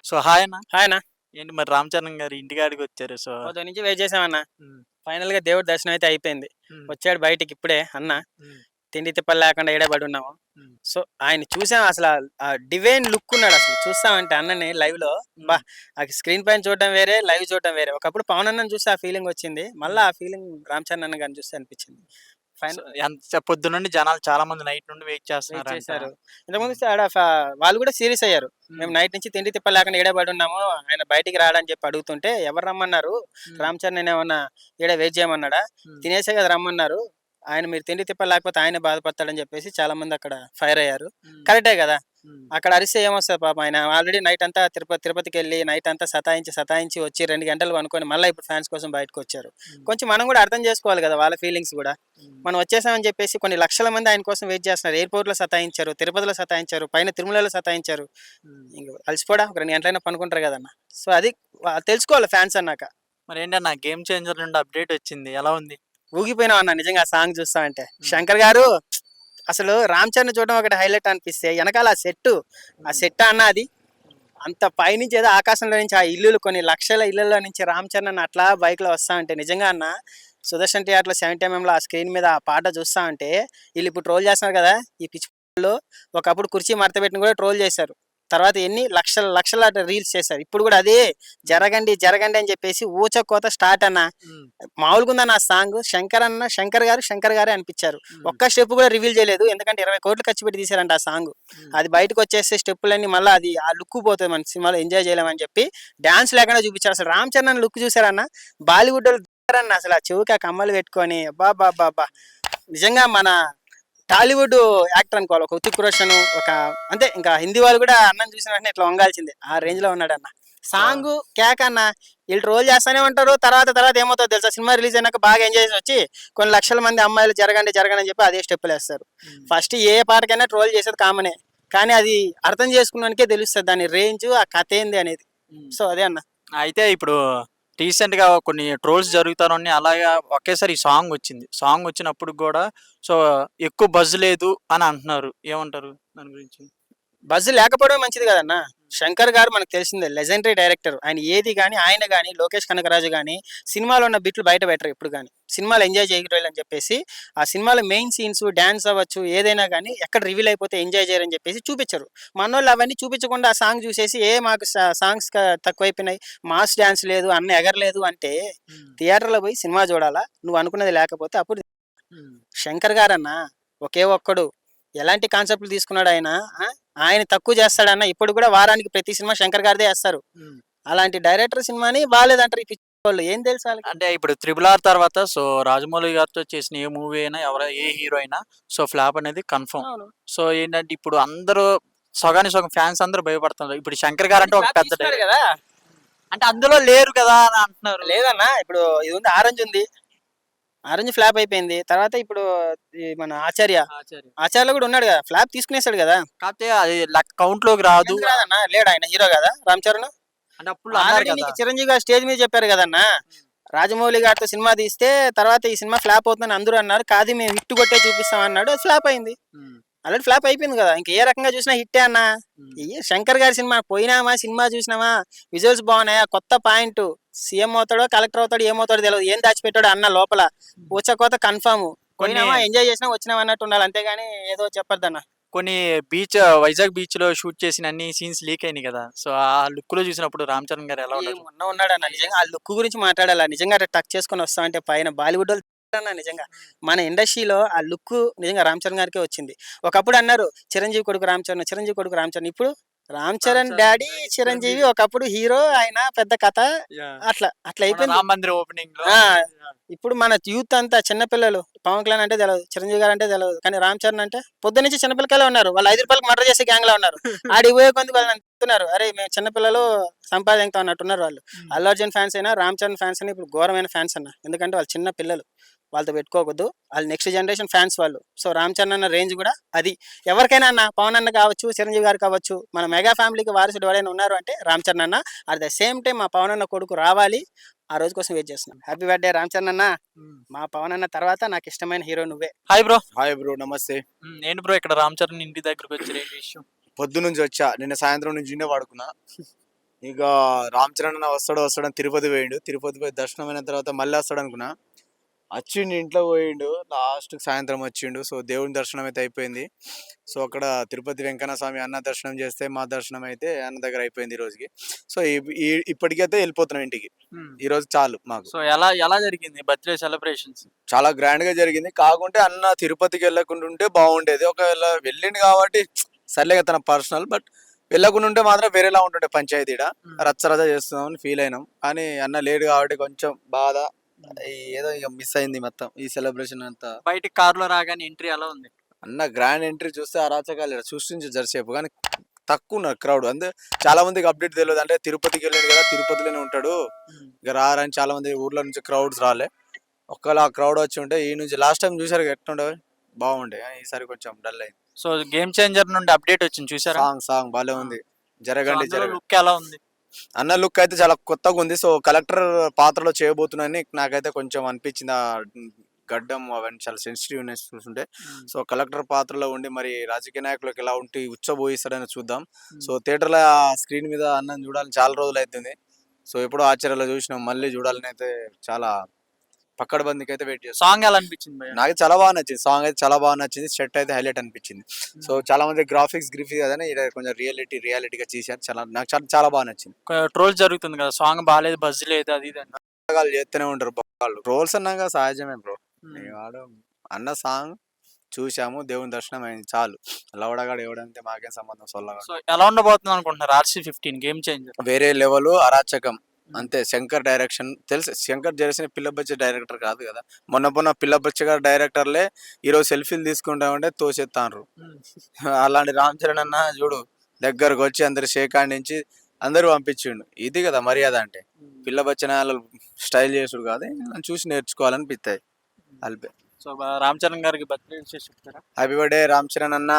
So hi అన్న. Hi అన్న. ఏంటి మరి రామ్ చరణ్ గారి ఇంటికాడికి వచ్చారు. సో పొద్దున నుంచి వెయిట్ చేసామన్న. హ్మ్. ఫైనల్‌గా దేవుడి దర్శనం అయితే అయిపోయింది. హ్మ్. వచ్చాడు బయటికి ఇప్పుడే అన్న. హ్మ్. తిండి తిప్పలు లేకుండా ఈడే పడున్నాము. హ్మ్. సో, ఆయన్ని చూసాం అసల డివైన్ లుక్ ఉన్నాడసలు. చూస్తామంటే అన్నని లైవ్‌లో అబ్బా! హ్మ్. ఆ స్క్రీన్ పైన చూడడం వేరే, లైవ్ చూడడం వేరే. ఒకప్పుడు పవన్ అన్నని చూసి ఆ ఫీలింగ్ వచ్చింది. మళ్ళా హ్మ్. ఆ ఫీలింగ్ రామ్ చరణ్ అన్న గారిని చూస్తే అనిపించింది. సో ఫైన్ ఎంత పొద్దున్నుండి జనాలు చాలా మంది నైట్ నుండి వెయిట్ వెయిట్ చేస్తున్నారంట. చేశారు. ఇంతకుముందు హ్మ్. ఆడ వాళ్ళు కూడా సీరియస్ అయ్యారు. హ్మ్. మేము నైట్ నుంచి తిండి తిప్పలు లేకుండా ఈడే పడున్నాము. ఆయన బయటికి రాడని చెప్పి అడుగుతుంటే, ఎవరు రమ్మన్నారు? హ్మ్. రామ్ చరణ్ ఏమన్నా ఈడ వెయిట్ చేయమన్నాడా? హ్మ్. తినేసే కదా రమ్మన్నారు. ఆయన మీరు తిండి తిప్పలు లేకపోతే ఆయనే బాధపడతాడని చెప్పేసి చాలా మంది అక్కడ ఫైర్ అయ్యారు. హ్మ్. కరెక్టే కదా! హ్మ్. అక్కడ అరిస్తే ఏమొస్తది పాపం ఆయన ఆల్రెడీ నైట్ అంతా తిరుపతికెళ్ళి నైట్ అంతా సతాయించి వచ్చి 2 గంటలు పనుకొని మళ్ళా ఇప్పుడు ఫ్యాన్స్ కోసం బయటకొచ్చారు. హ్మ్. కొంచెం మనం కూడా అర్థం చేసుకోవాలి కదా! వాళ్ళ ఫీలింగ్స్ గూడా. హ్మ్. మనం వచ్చేసామని చెప్పేసి కొన్ని లక్షల మంది ఆయన కోసం వెయిట్ చేస్తున్నారు. ఎయిర్‌పోర్ట్‌లో సతాయించారు, తిరుపతిలో సతాయించారు, పైన తిరుమలలో సతాయించారు. హ్మ్. ఇంక అలసిపోడా ఒక 2 గంటలైనా పనుకుంటారు కదన్న. సో, అది తెలుసుకోవాలి ఫ్యాన్స్ అన్నాక. మరేంటన్నా 'గేమ్ చేంజర్' నుండి అప్డేట్ వచ్చింది. ఎలా ఉంది? ఊగిపోయినాం అన్న నిజంగా ఆ సాంగ్ చూస్తా ఉంటే. హ్మ్. శంకర్ గారు అసలు 'రామ్ చరణ్' చూడడం ఒకటి హైలైట్ అనిపిస్తే ఎనకాల ఆ హ్మ్. సెట్టా అన్న అది? అంత పైనుంచి ఏదో ఆకాశంలో నుంచి ఆ ఇల్లులు కొన్ని లక్షల ఇళ్లలో నుంచి 'రామ్ చరణ్' అన్న అట్లా బైక్‌లో వస్తా ఉంటే నిజంగా అన్న సుదర్శన్ థియేటర్‌లో 70 ఎంఎంలో ఆ స్క్రీన్ మీద ఆ పాట చూస్తా ఉంటే ఈళ్ళు ఇప్పుడు ట్రోల్ చేస్తున్నారు కదా! ఈ పిచ్చి పిచ్చోళ్ళు ఒకప్పుడు కుర్చీ మడతపెట్టిన కూడా ట్రోల్ చేశారు. తర్వాత ఎన్ని లక్షల లక్షల రీల్స్ చేశారు. ఇప్పుడు కూడా అదే హ్మ్. జరగండి, జరగండి అని చెప్పేసి ఊచకోత స్టార్ట్ అన్న. హ్మ్. మామూలుగుందన్న ఆ సాంగ్. శంకర్ గారే అనిపిచ్చారు. హ్మ్. ఒక్క స్టెప్ కూడా రివీల్ చేయలేదు. ఎందుకంటే 20,00,00,000 ఖర్చు పెట్టి తీశారంట ఆ సాంగు. హ్మ్. అది బయటకొచ్చేస్తే స్టెప్పులన్నీ మళ్ళా అది ఆ లుక్ పోతది మన సినిమాలో ఎంజాయ్ చేయలేమని చెప్పి డాన్స్ లేకుండా చూపించారు. అసలు 'రామ్ చరణ్' లుక్ చూసారన్న? బాలీవుడ్డోళ్ళు దిగారన్న అసల ఆ చెవుకి ఆ కమ్మలు పెట్టుకొని అబ్బబ్బబ్బబ్బా! నిజంగా మన టాలీవుడ్ యాక్టర్ అనుకోవాలి. ఒక 'హృతిక్ రోషన్' ఒక అంతే ఇంకా హిందీ వాళ్ళు కూడా అన్నని చూసిన వెంటనే ఇట్లా వంగాల్సిందే. ఆ హ్మ్. రేంజ్‌లో ఉన్నాడన్న. సో సాంగు కేక అన్న. ఈళ్ళు ట్రోల్ చేస్తానే ఉంటారు. తర్వాత ఏమవుతదో తెలుసా? సినిమా రిలీజ్ అయినాక బాగా ఎంజాయ్ చేసొచ్చి కొన్ని లక్షల మంది అమ్మాయిలు జరగండి, జరగండి అని చెప్పి అదే స్టెప్పులేస్తారు. హ్మ్. ఫస్ట్ ఏ పాటకైనా ట్రోల్ చేసేది కామనే. కానీ అది అర్థం చేసుకున్నోనికే తెలుస్తది దాని రేంజు, ఆ కథేంది అనేది. హ్మ్. సో, అదే అన్న. అయితే ఇప్పుడు రీసెంట్‌గా కొన్ని ట్రోల్స్ జరుగుతానని అలాగా ఒకేసారి ఈ సాంగ్ వచ్చింది. సాంగ్ వచ్చినప్పుడు గూడా సో, ఎక్కువ బజ్ లేదు అని అంటున్నారు. ఏమంటారు దాని గురించి? బజ్ లేకపోవడమే మంచిది కదన్న. శంకర్ గారు మనకు తెలిసిందే లెజెండరీ డైరెక్టర్. ఆయన ఏది గాని, ఆయన గాని, లోకేష్ కనగరాజు గాని సినిమాలో ఉన్న బిట్లు బయట పెట్టరు ఎప్పుడు గాని. సినిమాలో ఎంజాయ్ చేయటోళ్ళని చెప్పేసి, ఆ సినిమాలో మెయిన్ సీన్స్, డాన్స్ అవ్వచ్చు, ఏదైనా గాని ఎక్కడ రివీల్ అయిపోతే ఎంజాయ్ చేయరని చెప్పేసి చూపిచ్చరు. మనోళ్ళు అవన్నీ చూపించకుండా ఆ సాంగ్ చూసేసి మాకు సాంగ్స్ తక్కువైపోయినాయి, మాస్ డాన్స్ లేదు, అన్న ఎగరలేదు అంటే హ్మ్. థియేటర్‌లో పోయి సినిమా చూడాలా? నువ్వు అనుకున్నది లేకపోతే అప్పుడు హ్మ్. శంకర్ గారన్న ఒకే ఒక్కడు. ఎలాంటి కాన్సెప్ట్‌లు తీసుకున్నాడాయన. ఆ! ఆయన తక్కువ చేస్తాడన్న ఇప్పుడు కూడా వారానికి ప్రతి సినిమా శంకర్ గారిదే ఏస్తారు. హ్మ్. అలాంటి డైరెక్టర్ సినిమాని బాలేదంటారు ఈ పిచ్చోళ్ళు. ఏం తెలుసు ఆళ్ళకి? అంటే ఇప్పుడు 'త్రిబుల్ ఆర్' తర్వాత సో, రాజమౌళి గారితో చేసిన ఏ మూవీ అయినా ఏ హీరో అయినా సో, ఫ్లాప్ అనేది కన్ఫర్మ్. అవును. సో, ఏంటంటే ఇప్పుడు అందరూ సగానికి సగం ఫ్యాన్స్ అందరూ భయపడుతున్నారు. ఇప్పుడు 'శంకర్' ఆల్రెడీ గారంటే ఒక ఫ్లాప్ పెద్ద తీసుకున్నాడు డైరెక్టర్. గదా! అంటే అందులో లేరు కదా! అని అంటున్నారు. లేదన్న ఇప్పుడు ఇది ఉంది 'ఆరెంజ్' ఉంది. 'ఆరెంజ్' ఫ్లాప్ అయిపోయింది. తర్వాత ఇప్పుడు ఈ మన 'ఆచార్య'. 'ఆచార్య.' 'ఆచార్యలో' కూడా ఉన్నాడు గదా! ఫ్లాప్ తీసుకునేసాడు గదా! కాకపోతే అది కౌంట్‌లోకి రాదు. ఎందుకు రాదన్న? లేడా ఆయన హీరో గాదా 'రామ్ చరణ్'? అంటే అప్పుడ్లో అన్నారు ఆల్రెడీ కదా! నీకు 'చిరంజీవి' గారు స్టేజ్ మీద చెప్పారు గదన్న! హ్మ్. రాజమౌళి గారితో సినిమా తీస్తే తర్వాత ఈ సినిమా ఫ్లాప్ అవుతుందని అందరూ అన్నారు. కాదు మేము హిట్ కొట్టే చూపిస్తాం అన్నాడు. అది ఫ్లాప్ అయింది. హ్మ్. ఆల్రెడీ ఫ్లాప్ అయిపోయింది కదా! ఇంక ఏ రకంగా చూసినా హిట్టే అన్న. హ్మ్. ఈ శంకర్ గారి సినిమా పోయినామా, సినిమా చూసినామా, విజువల్స్ బాగున్నాయా, కొత్త పాయింట్ సీఎం అవుతాడో, కలెక్టర్ అవుతాడో, ఏమవుతాడో తెలవదు. ఏం దాచిపెట్టాడో అన్న లోపల. హ్మ్. ఊచకోత కన్ఫర్మ్. కొన్ని పోయినామా, ఎంజాయ్ చేసినాం, వచ్చినాం అన్నట్టు ఉండాలి. అంతేగాని ఏదో చెప్పొద్దన్న. కొన్ని వైజాగ్ బీచ్‌లో షూట్ చేసిన అన్ని సీన్స్ లీక్ అయినాయి కదా! సో, ఆ లుక్‌లో చూసినప్పుడు 'రామ్ చరణ్' గారు ఎలా ఉన్నారు? ఏమన్నా ఉన్నాడన్న నిజంగా ఆ లుక్ గురించి మాట్లాడాలా? నిజంగా అట్లా టచ్ చేసుకొని వస్తా అంటే పైన బాలీవుడోళ్ళు అన్న నిజంగా. మన ఇండస్ట్రీలో ఆ లుక్ నిజంగా 'రామ్ చరణ్' గారికే వచ్చింది. ఒకప్పుడు అన్నారు 'చిరంజీవి కొడుకు రామ్ చరణ్', 'చిరంజీవి కొడుకు రామ్ చరణ్'. ఇప్పుడు 'రామ్ 'రామ్ చరణ్' చరణ్' డాడీ 'చిరంజీవి'. చిరంజీవి. ఒకప్పుడు హీరో ఆయన పెద్ద కథ. యాహ్! అట్లా మొన్న అయిపోయింది. 'రామ్ మందిర్' ఓపెనింగ్‌లో ఆ! యాహ్! ఇప్పుడు మన యూత్ అంతా చిన్న పిల్లలు. 'పవన్ కళ్యాణ్' అంటే తెలవదు. 'చిరంజీవి' గారంటే తెలవదు. కానీ 'రామ్ చరణ్' అంటే పొద్దున్నుంచి చిన్న పిల్లకాయలే ఉన్నారు. వాళ్ళు రూ. 5కి మర్డర్ చేసే గ్యాంగ్‌లో ఉన్నారు. ఆడికి పోయే కొందుకు వాళ్ళని అంటున్నారు. అరేయ్! మేము చిన్న పిల్లలు సంపాదించుతాం అన్నట్టున్నారు వాళ్ళు. హ్మ్. 'అల్లు అర్జున్' ఫ్యాన్స్ అయినా, 'రామ్ చరణ్' ఫ్యాన్స్ అయినా ఇప్పుడు ఘోరమైన ఫ్యాన్స్ అన్న. ఎందుకంటే వాళ్ళు చిన్న పిల్లలు. వాళ్ళతో పెట్టుకోవద్దు. వాళ్ళు నెక్స్ట్ జనరేషన్ ఫ్యాన్స్ వాళ్ళు. సో 'రామ్ చరణ్' అన్న రేంజ్ కూడా అది. ఎవరికైనా అన్న పవన్ అన్న కావచ్చు, చిరంజీవి గారు కావచ్చు, మన మెగా ఫ్యామిలీకి వారసుడు ఎవరైనా ఉన్నారు అంటే 'రామ్ చరణ్' అన్న. అట్ ద సేమ్ టైమ్ మా పవన్ అన్న కొడుకు రావాలి. ఆ రోజు కోసం వెయిట్ చేస్తున్నాం. హ్యాపీ బర్త్‌డే 'రామ్ చరణ్' అన్న. హ్మ్. మా పవన్ అన్న తర్వాత నాకిష్టమైన హీరో నువ్వే. Hi bro. Hi bro. నమస్తే. ఏంటి బ్రో ఇక్కడ 'రామ్ చరణ్' ఇంటి దగ్గరకొచ్చారు ఏంటి విషయం? పొద్దున్నుంచి వచ్చా. నిన్న సాయంత్రం నుంచి ఈడనే పడుకున్నా. ఇక రామ్ చరణ్ అన్న వస్తాడని తిరుపతి పోయిండు. తిరుపతి పోయి దర్శనం అయిన తర్వాత మళ్ళీ వస్తాడు అనుకున్నా. వచ్చిండు, ఇంట్లో పోయిండు, లాస్ట్ సాయంత్రం వచ్చిండు. సో దేవుని దర్శనం అయితే అయిపోయింది. సో అక్కడ తిరుపతి వెంకన్న స్వామి అన్న దర్శనం చేస్తే మా దర్శనం అయితే అన్న దగ్గర అయిపోయింది ఈ రోజుకి. సో ఇప్పటికైతే వెళ్ళిపోతున్నాం ఇంటికి. ఈ రోజు చాలు మాకు. సో ఎలా ఎలా జరిగింది బర్త్డే సెలబ్రేషన్స్? చాలా గ్రాండ్ గా జరిగింది. కాకుంటే అన్న తిరుపతికి వెళ్ళకుండా ఉంటే బాగుండేది. ఒకవేళ వెళ్ళిండు కాబట్టి సర్లేగా తన పర్సనల్, బట్ వెళ్ళకుండా ఉంటే మాత్రం వేరేలా ఉంటుండే పంచాయతీడ. రచ్చరచ్చ చేస్తున్నామని ఫీల్ అయినాం. కానీ అన్న లేడు కాబట్టి కొంచెం బాధ. ఏదో ఇక మిస్ అయింది మొత్తం ఈ సెలబ్రేషన్ అంతా. బయటికి కారులో రాగానే ఎంట్రీ ఎలా ఉంది? అన్న గ్రాండ్ ఎంట్రీ చూస్తే అరాచకాలు సృష్టించి జరిసేపు, కానీ తక్కువ ఉన్నారు క్రౌడ్. అంతే చాలా మందికి అప్డేట్ తెలియదు. అంటే తిరుపతికి వెళ్ళాడు కదా, తిరుపతిలోనే ఉంటాడు, ఇక రారని చాలా మంది ఊర్ల నుంచి క్రౌడ్స్ రాలే. ఒకవేళ ఆ క్రౌడ్ వచ్చి ఉంటే ఈ నుంచి లాస్ట్ టైం చూసారు ఎట్లుండే బాగుండే, ఈసారి కొంచెం డల్ అయింది. సో గేమ్ చేంజర్ నుండి అప్డేట్ వచ్చింది చూసారా? సాంగ్ బాగానే ఉంది. జరగండి జరగండి. లుక్ ఎలా ఉంది? అన్న లుక్ అయితే చాలా కొత్తగా ఉంది. సో కలెక్టర్ పాత్రలో చేయబోతున్నాయని నాకైతే కొంచెం అనిపించింది. ఆ గడ్డం అవన్నీ చాలా సెన్సిటివ్నెస్ చూస్తుంటే. సో కలెక్టర్ పాత్రలో ఉండి మరి రాజకీయ నాయకులకు ఎలా ఉండి ఉచ్చబోయిస్తాడని చూద్దాం. సో థియేటర్లో స్క్రీన్ మీద అన్నం చూడాలని చాలా రోజులు అవుతుంది. సో ఎప్పుడో ఆశ్చర్యాలు చూసినాం, మళ్ళీ చూడాలని అయితే చాలా పక్కడబందికి అయితే వెయిట్ చేస్తాం. సాంగ్ ఎలా అనిపించింది భయ్యా? నాకు చాలా బాగా నచ్చింది. సాంగ్ అయితే చాలా బాగా నచ్చింది. సెట్ అయితే హైలైట్ అనిపించింది. సో చాలా మంది గ్రాఫిక్స్ కదని ఇది కొంచెం రియాలిటీగా చేశారు. నాకు చాలా బాగా నచ్చింది. ట్రోల్స్ జరుగుతుంది కదా, సాంగ్ బాగాలేదు, బజ్ లేదు, అది ఇది అని. వాళ్ళు చేస్తూనే ఉంటారు వాళ్ళు. రోల్స్ అన్నాక సహజమే బ్రో. వాడు అన్న సాంగ్ చూసాము, దేవుని దర్శనం అయింది, చాలు. లవడగాడు ఎవడంటే మాకేం సంబంధం. సొల్లగా సో ఎలా ఉండబోతుంది అనుకుంటున్నారు RC15 గేమ్ చేంజర్? వేరే లెవెల్ అరాచకం అంతే. శంకర్ డైరెక్షన్ తెలుసు. శంకర్ డైరెక్షన్ పిల్ల బచ్చ డైరెక్టర్ కాదు కదా. మొన్న పిల్ల బచ్చ గారు డైరెక్టర్లే ఈరోజు సెల్ఫీలు తీసుకుంటామంటే తోసేస్తాను. అలాంటి రామ్ చరణ్ అన్న చూడు దగ్గరకు వచ్చి అందరు షేక్ హ్యాండ్ నుంచి అందరూ పంపించిండు. ఇది కదా మర్యాద అంటే. పిల్ల బచ్చన స్టైల్ చేసుడు కాదు, నన్ను చూసి నేర్చుకోవాలనిపిస్తాయి. అల్పే. సో రామ్ చరణ్ గారికి బర్త్డే విషెస్ చెప్తారా? హ్యాపీ బర్త్డే రామ్ చరణ్ అన్న.